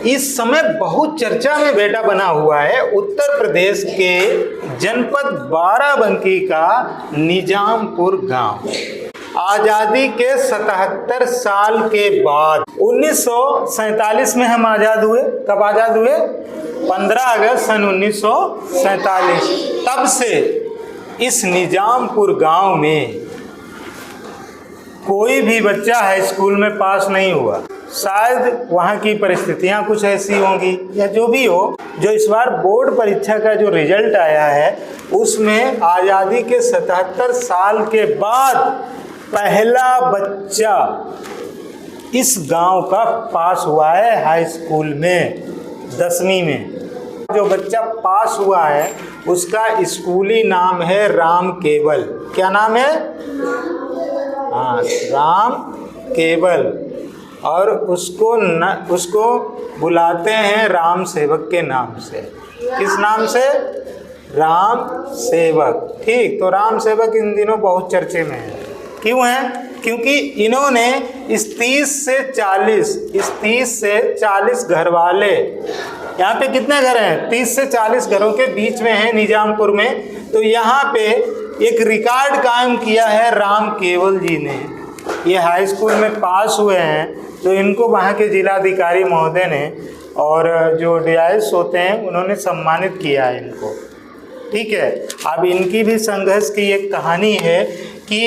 इस समय बहुत चर्चा में बेटा बना हुआ है उत्तर प्रदेश के जनपद बाराबंकी का निजामपुर गांव। आजादी के 77 साल के बाद 1947 में हम आजाद हुए। कब आजाद हुए? 15 अगस्त सन 1947। तब से इस निजामपुर गांव में कोई भी बच्चा हाई स्कूल में पास नहीं हुआ। शायद वहाँ की परिस्थितियाँ कुछ ऐसी होंगी या जो भी हो, जो इस बार बोर्ड परीक्षा का जो रिजल्ट आया है उसमें आज़ादी के 77 साल के बाद पहला बच्चा इस गांव का पास हुआ है हाई स्कूल में 10वीं में। जो बच्चा पास हुआ है उसका स्कूली नाम है राम केवल। क्या नाम है? हाँ, राम केवल। और उसको बुलाते हैं राम सेवक के नाम से। किस नाम से? राम सेवक। ठीक, तो राम सेवक इन दिनों बहुत चर्चे में है। क्यों है? क्योंकि इन्होंने इस 30 से 40 घर वाले, यहाँ पे कितने घर हैं? 30 से 40 घरों के बीच में है निजामपुर में। तो यहाँ पे एक रिकॉर्ड कायम किया है राम केवल जी ने। ये हाई स्कूल में पास हुए हैं तो इनको वहाँ के जिलाधिकारी महोदय ने और जो डीआईएस होते हैं उन्होंने सम्मानित किया है इनको। ठीक है। अब इनकी भी संघर्ष की एक कहानी है कि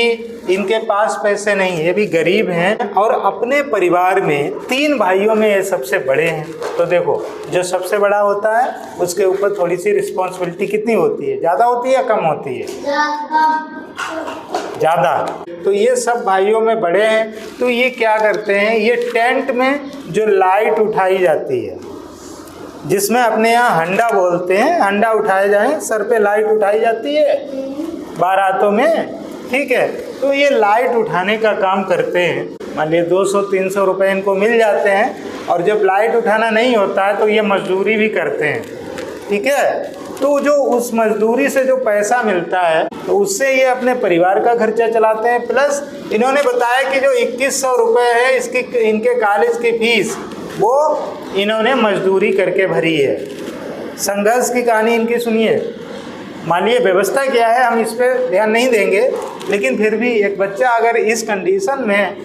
इनके पास पैसे नहीं, ये भी गरीब हैं और अपने परिवार में 3 भाइयों में ये सबसे बड़े हैं। तो देखो, जो सबसे बड़ा होता है उसके ऊपर थोड़ी सी रिस्पॉन्सिबिलिटी कितनी होती है? ज़्यादा होती है या कम होती है? ज़्यादा। तो ये सब भाइयों में बड़े हैं। तो ये क्या करते हैं, ये टेंट में जो लाइट उठाई जाती है, जिसमें अपने यहाँ हंडा बोलते हैं, हंडा उठाए जाए, सर पे लाइट उठाई जाती है बारातों में। ठीक है। तो ये लाइट उठाने का काम करते हैं। मान लीजिए 200-300 रुपये इनको मिल जाते हैं और जब लाइट उठाना नहीं होता है तो ये मजदूरी भी करते हैं। ठीक है। तो जो उस मजदूरी से जो पैसा मिलता है तो उससे ये अपने परिवार का खर्चा चलाते हैं। प्लस इन्होंने बताया कि जो 2100 रुपये है इनके कॉलेज की फीस, वो इन्होंने मजदूरी करके भरी है। संघर्ष की कहानी इनकी सुनिए। मान लीजिए व्यवस्था क्या है, हम इस पर ध्यान नहीं देंगे, लेकिन फिर भी एक बच्चा अगर इस कंडीशन में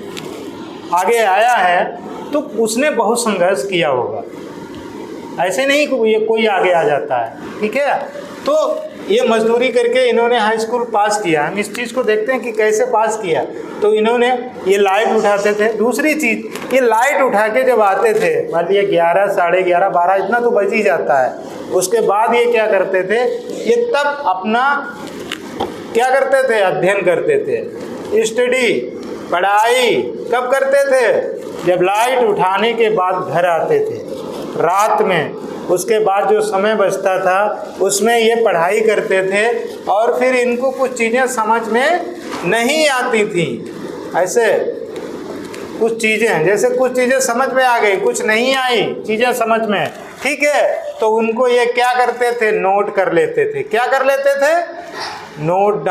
आगे आया है तो उसने बहुत संघर्ष किया होगा। ऐसे नहीं कोई आगे आ जाता है। ठीक है। तो ये मजदूरी करके इन्होंने हाई स्कूल पास किया। हम इस चीज़ को देखते हैं कि कैसे पास किया। तो इन्होंने ये लाइट उठाते थे। दूसरी चीज़, ये लाइट उठा के जब आते थे, मान लीजिए 11, 11:30, 12 इतना तो बच ही जाता है। उसके बाद ये क्या करते थे, ये तब अपना क्या करते थे? अध्ययन करते थे। स्टडी, पढ़ाई कब करते थे? जब लाइट उठाने के बाद घर आते थे रात में। उसके बाद जो समय बचता था उसमें ये पढ़ाई करते थे और फिर इनको कुछ चीज़ें समझ में नहीं आती थी। ऐसे कुछ चीज़ें, जैसे कुछ चीज़ें समझ में आ गई, कुछ नहीं आई चीज़ें समझ में। ठीक है। तो उनको ये क्या करते थे? नोट कर लेते थे। क्या कर लेते थे? नोट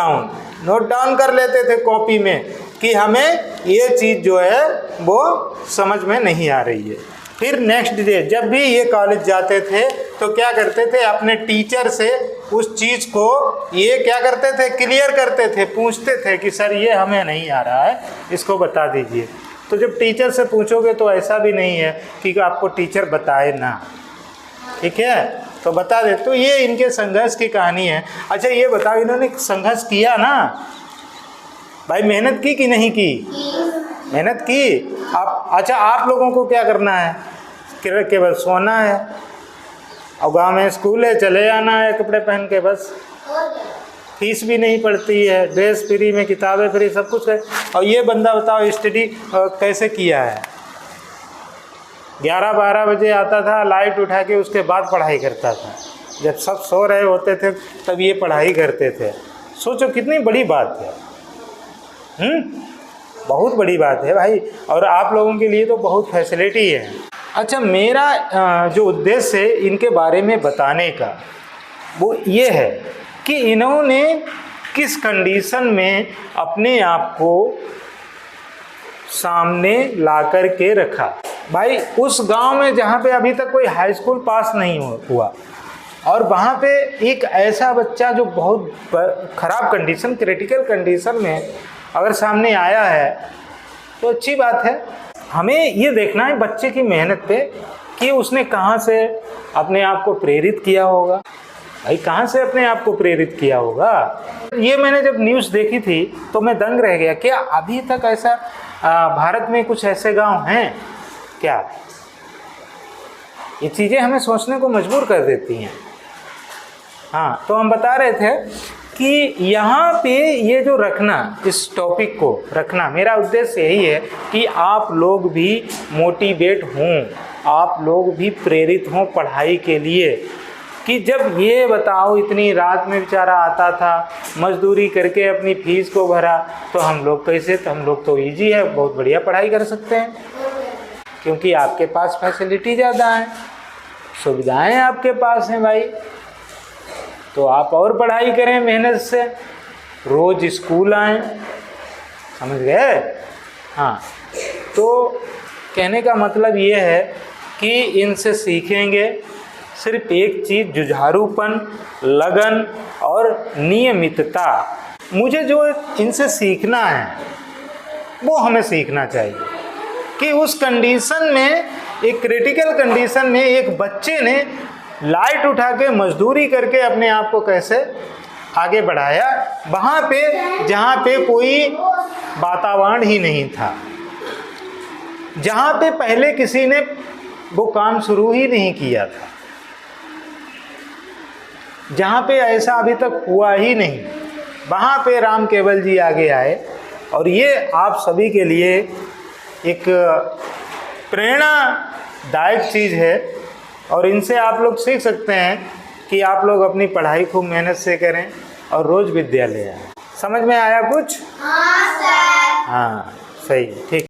डाउन कर लेते थे कॉपी में कि हमें ये चीज़ जो है वो समझ में नहीं आ रही है। फिर नेक्स्ट डे जब भी ये कॉलेज जाते थे तो क्या करते थे? अपने टीचर से उस चीज़ को ये क्या करते थे? क्लियर करते थे, पूछते थे कि सर ये हमें नहीं आ रहा है, इसको बता दीजिए। तो जब टीचर से पूछोगे तो ऐसा भी नहीं है कि आपको टीचर बताए ना। ठीक है। तो बता दे। तो ये इनके संघर्ष की कहानी है। अच्छा ये बताओ, इन्होंने संघर्ष किया ना भाई? मेहनत की कि नहीं की? मेहनत की। अच्छा आप लोगों को क्या करना है? केवल सोना है और गाँव में स्कूल है, चले आना है कपड़े पहन के, बस। फीस भी नहीं पड़ती है, ड्रेस फ्री में, किताबें फ्री, सब कुछ है। और ये बंदा बताओ स्टडी कैसे किया है? 11-12 बजे आता था, लाइट उठा के उसके बाद पढ़ाई करता था। जब सब सो रहे होते थे तब ये पढ़ाई करते थे। सोचो कितनी बड़ी बात है। बहुत बड़ी बात है भाई। और आप लोगों के लिए तो बहुत फैसिलिटी है। अच्छा, मेरा जो उद्देश्य है इनके बारे में बताने का वो ये है कि इन्होंने किस कंडीशन में अपने आप को सामने ला कर के रखा। भाई उस गांव में जहाँ पे अभी तक कोई हाई स्कूल पास नहीं हुआ, और वहाँ पे एक ऐसा बच्चा जो बहुत ख़राब कंडीशन, क्रिटिकल कंडीशन में अगर सामने आया है तो अच्छी बात है। हमें ये देखना है बच्चे की मेहनत पे कि उसने कहाँ से अपने आप को प्रेरित किया होगा। भाई कहाँ से अपने आप को प्रेरित किया होगा? ये मैंने जब न्यूज़ देखी थी तो मैं दंग रह गया। क्या अभी तक ऐसा भारत में कुछ ऐसे गांव हैं क्या? ये चीज़ें हमें सोचने को मजबूर कर देती हैं। हाँ, तो हम बता रहे थे कि यहाँ पे ये जो रखना, इस टॉपिक को रखना, मेरा उद्देश्य यही है कि आप लोग भी मोटिवेट हों, आप लोग भी प्रेरित हों पढ़ाई के लिए। कि जब ये बताओ इतनी रात में बेचारा आता था, मजदूरी करके अपनी फीस को भरा, तो हम लोग कैसे? तो हम लोग तो इजी है, बहुत बढ़िया पढ़ाई कर सकते हैं, क्योंकि आपके पास फैसिलिटी ज़्यादा है, सुविधाएं आपके पास हैं भाई। तो आप और पढ़ाई करें मेहनत से, रोज़ स्कूल आएँ, समझ गए? हाँ, तो कहने का मतलब ये है कि इनसे सीखेंगे सिर्फ एक चीज़, जुझारूपन, लगन और नियमितता। मुझे जो इनसे सीखना है वो हमें सीखना चाहिए कि उस कंडीशन में, एक क्रिटिकल कंडीशन में एक बच्चे ने लाइट उठा के मजदूरी करके अपने आप को कैसे आगे बढ़ाया, वहाँ पे जहाँ पे कोई वातावरण ही नहीं था, जहाँ पे पहले किसी ने वो काम शुरू ही नहीं किया था, जहाँ पे ऐसा अभी तक हुआ ही नहीं, वहाँ पे राम केवल जी आगे आए। और ये आप सभी के लिए एक प्रेरणादायक चीज़ है, और इनसे आप लोग सीख सकते हैं कि आप लोग अपनी पढ़ाई खूब मेहनत से करें और रोज़ विद्यालय आएं। समझ में आया कुछ? हाँ सर। हाँ, सही, ठीक।